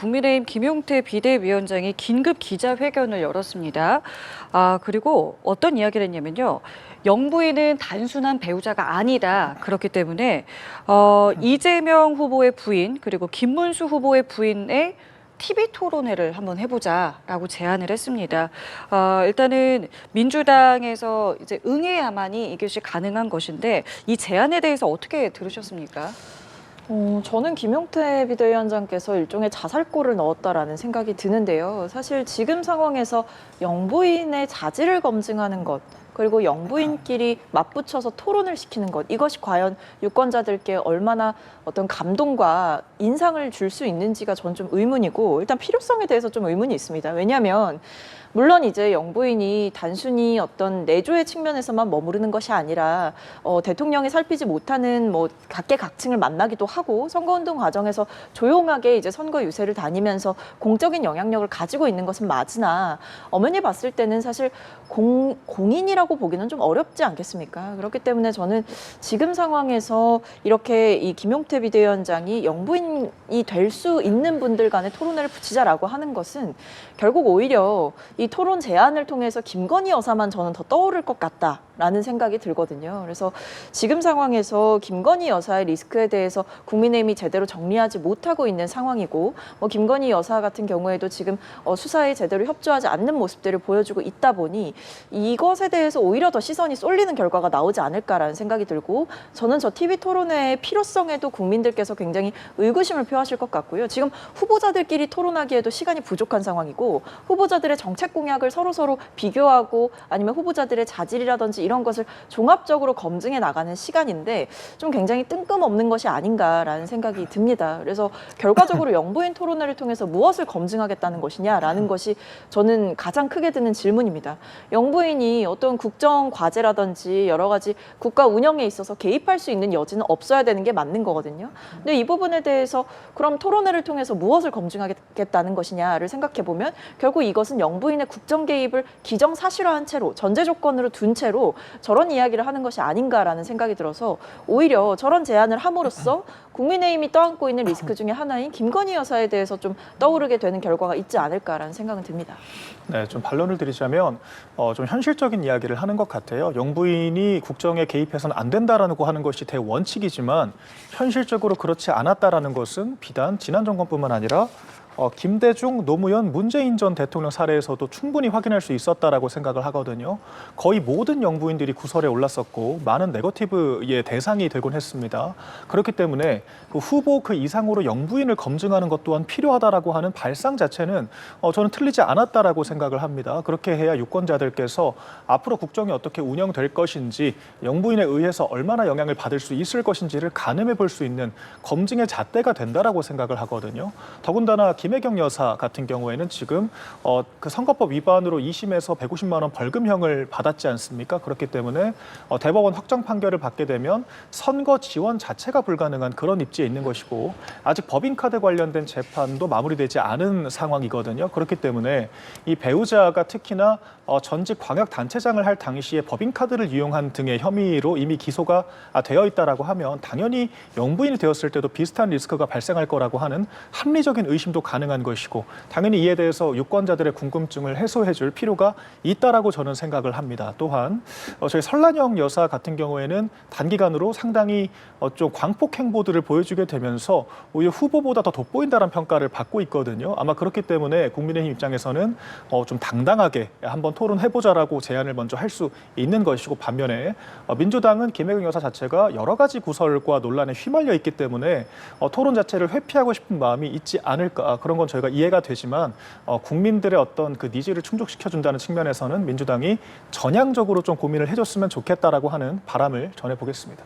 국민의힘 김용태 비대위원장이 긴급 기자회견을 열었습니다. 그리고 어떤 이야기를 했냐면요. 영부인은 단순한 배우자가 아니다. 그렇기 때문에 이재명 후보의 부인 그리고 김문수 후보의 부인의 TV 토론회를 한번 해보자라고 제안을 했습니다. 일단은 민주당에서 이제 응해야만이 이것이 가능한 것인데 이 제안에 대해서 어떻게 들으셨습니까? 저는 김용태 비대위원장께서 일종의 자살골을 넣었다라는 생각이 드는데요. 사실 지금 상황에서 영부인의 자질을 검증하는 것, 그리고 영부인끼리 맞붙여서 토론을 시키는 것, 이것이 과연 유권자들께 얼마나 어떤 감동과 인상을 줄 수 있는지가 전 좀 의문이고, 일단 필요성에 대해서 좀 의문이 있습니다. 왜냐하면 물론 이제 영부인이 단순히 어떤 내조의 측면에서만 머무르는 것이 아니라 대통령이 살피지 못하는 뭐 각계각층을 만나기도 하고 선거운동 과정에서 조용하게 이제 선거 유세를 다니면서 공적인 영향력을 가지고 있는 것은 맞으나 엄연히 봤을 때는 사실 공인이라고 보기는 좀 어렵지 않겠습니까? 그렇기 때문에 저는 지금 상황에서 이렇게 이 김용태 비대위원장이 영부인이 될 수 있는 분들 간의 토론회를 붙이자라고 하는 것은 결국 오히려 이 토론 제안을 통해서 김건희 여사만 저는 더 떠오를 것 같다라는 생각이 들거든요. 그래서 지금 상황에서 김건희 여사의 리스크에 대해서 국민의힘이 제대로 정리하지 못하고 있는 상황이고, 김건희 여사 같은 경우에도 지금 수사에 제대로 협조하지 않는 모습들을 보여주고 있다 보니 이것에 대해서 오히려 더 시선이 쏠리는 결과가 나오지 않을까라는 생각이 들고, 저는 저 TV 토론회의 필요성에도 국민들께서 굉장히 의구심을 표하실 것 같고요. 지금 후보자들끼리 토론하기에도 시간이 부족한 상황이고, 후보자들의 정책 공약을 서로 비교하고 아니면 후보자들의 자질이라든지 이런 것을 종합적으로 검증해 나가는 시간인데 좀 굉장히 뜬금없는 것이 아닌가라는 생각이 듭니다. 그래서 결과적으로 영부인 토론회를 통해서 무엇을 검증하겠다는 것이냐라는 것이 저는 가장 크게 드는 질문입니다. 영부인이 어떤 국정 과제라든지 여러 가지 국가 운영에 있어서 개입할 수 있는 여지는 없어야 되는 게 맞는 거거든요. 근데 이 부분에 대해서 그럼 토론회를 통해서 무엇을 검증하겠다는 것이냐를 생각해 보면 결국 이것은 영부인의 국정 개입을 기정사실화한 채로 전제 조건으로 둔 채로 저런 이야기를 하는 것이 아닌가라는 생각이 들어서 오히려 저런 제안을 함으로써 국민의힘이 떠안고 있는 리스크 중에 하나인 김건희 여사에 대해서 좀 떠오르게 되는 결과가 있지 않을까라는 생각은 듭니다. 네, 좀 반론을 드리자면 좀 현실적인 이야기를 하는 것 같아요. 영부인이 국정에 개입해서는 안 된다라고 하는 것이 대원칙이지만 현실적으로 그렇지 않았다라는 것은 비단 지난 정권뿐만 아니라 김대중, 노무현, 문재인 전 대통령 사례에서도 충분히 확인할 수 있었다라고 생각을 하거든요. 거의 모든 영부인들이 구설에 올랐었고 많은 네거티브의 대상이 되곤 했습니다. 그렇기 때문에 그 후보 그 이상으로 영부인을 검증하는 것 또한 필요하다라고 하는 발상 자체는 저는 틀리지 않았다라고 생각을 합니다. 그렇게 해야 유권자들께서 앞으로 국정이 어떻게 운영될 것인지, 영부인에 의해서 얼마나 영향을 받을 수 있을 것인지를 가늠해 볼 수 있는 검증의 잣대가 된다라고 생각을 하거든요. 더군다나 김혜경 여사 같은 경우에는 지금 그 선거법 위반으로 2심에서 150만 원 벌금형을 받았지 않습니까? 그렇기 때문에 대법원 확정 판결을 받게 되면 선거 지원 자체가 불가능한 그런 입지에 있는 것이고, 아직 법인카드 관련된 재판도 마무리되지 않은 상황이거든요. 그렇기 때문에 이 배우자가 특히나 전직 광역단체장을 할 당시에 법인카드를 이용한 등의 혐의로 이미 기소가 되어 있다라고 하면 당연히 영부인이 되었을 때도 비슷한 리스크가 발생할 거라고 하는 합리적인 의심도 가능한 것이고, 당연히 이에 대해서 유권자들의 궁금증을 해소해 줄 필요가 있다라고 저는 생각을 합니다. 또한 저희 설란영 여사 같은 경우에는 단기간으로 상당히 좀 광폭 행보들을 보여주게 되면서 오히려 후보보다 더 돋보인다는 평가를 받고 있거든요. 아마 그렇기 때문에 국민의힘 입장에서는 좀 당당하게 한번 토론해보자라고 제안을 먼저 할 수 있는 것이고, 반면에 민주당은 김혜경 여사 자체가 여러 가지 구설과 논란에 휘말려 있기 때문에 토론 자체를 회피하고 싶은 마음이 있지 않을까, 그런 건 저희가 이해가 되지만 국민들의 어떤 그 니즈를 충족시켜준다는 측면에서는 민주당이 전향적으로 좀 고민을 해줬으면 좋겠다라고 하는 바람을 전해보겠습니다.